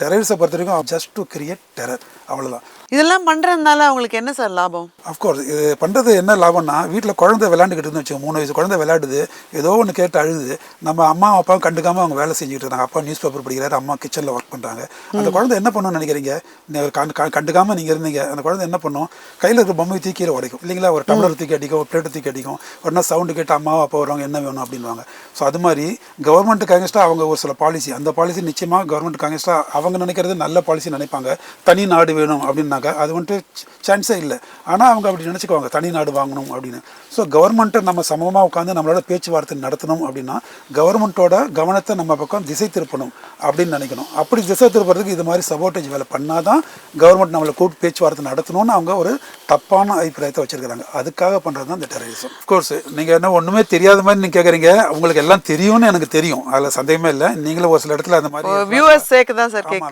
டெரரிஸை பொறுத்த வரைக்கும் just to create terror, அவ்வளோதான். இதெல்லாம் பண்றதுனால அவங்களுக்கு என்ன சார் லாபம்? அஃப்கோர்ஸ் இது பண்ணுறது என்ன லாபம்னா, வீட்டில் குழந்தை விளையாண்டுக்கிட்டு இருந்து வச்சுக்கோங்க, 3 வயசு குழந்தை விளையாடுது, ஏதோ ஒன்று கேட்டு அழுது, நம்ம அம்மா அப்பாவும் கண்டுக்காமல் அவங்க வேலை செஞ்சுட்டு இருக்காங்க. அப்பா நியூஸ் பேப்பர் படிக்கிறாரு, அம்மா கிச்சனில் ஒர்க் பண்ணுறாங்க. அந்த குழந்தை என்ன பண்ணணும்னு நினைக்கிறீங்க? கண்டுக்காமல் நீங்கள் இருந்தீங்க, அந்த குழந்தை என்ன பண்ணும்? கையில் இருக்கிற பொம்மை தூக்கி கீழே உடைக்கும் இல்லைங்களா? ஒரு டம்ளர் தூக்கி அடிக்கும், ஒரு பிளேட்டை தூக்கி அடிக்கும், உடனே சவுண்டு கேட்டு அம்மாவும் அப்பா வருவாங்க, என்ன வேணும் அப்படின்வாங்க. ஸோ அது மாதிரி கவர்மெண்ட்டுக்கு அகேன்ஸ்டாக அவங்க ஒரு சில பாலிசி, அந்த பாலிசி நிச்சயமாக கவர்மெண்ட்டுக்கு அகேன்ஸ்டாக அவங்க நினைக்கிறது நல்ல பாலிசி நினைப்பாங்க. தனி நாடு வேணும் அப்படின்னாக்க அது வந்துட்டு சான்ஸே இல்லை. ஆனால் அவங்க அப்படி நினச்சிக்குவாங்க, தனி நாடு வாங்கணும் அப்படின்னு. ஸோ கவர்மெண்ட்டை நம்ம சமமாக உட்காந்து நம்மளோட பேச்சுவார்த்தை நடத்தணும் அப்படின்னா கவர்மெண்ட்டோட கவனத்தை நம்ம பக்கம் திசை திருப்பணும் அப்படின்னு நினைக்கணும். அப்படி திசை திருப்புறதுக்கு இது மாதிரி சபோர்டேஜ் வேலை பண்ணால் தான் கவர்மெண்ட் நம்மளை கூப்பிட்டு பேச்சுவார்த்தை நடத்தணும்னு அவங்க ஒரு தப்பான அபிப்பிராயத்தை வச்சுருக்காங்க. அதுக்காக பண்ணுறது தான் இந்த டெரரிசம். அஃப்கோர்ஸ் நீங்கள் என்ன ஒன்றுமே தெரியாத மாதிரி நீங்கள் கேட்குறீங்க, உங்களுக்கு எல்லாம் தெரியும்னு எனக்கு தெரியும், அதில் சந்தேகமே இல்லை. நீங்களும் ஒரு சில இடத்துல அந்த மாதிரி வியூவர்ஸ் சேர்க்க தான் சார் கேட்க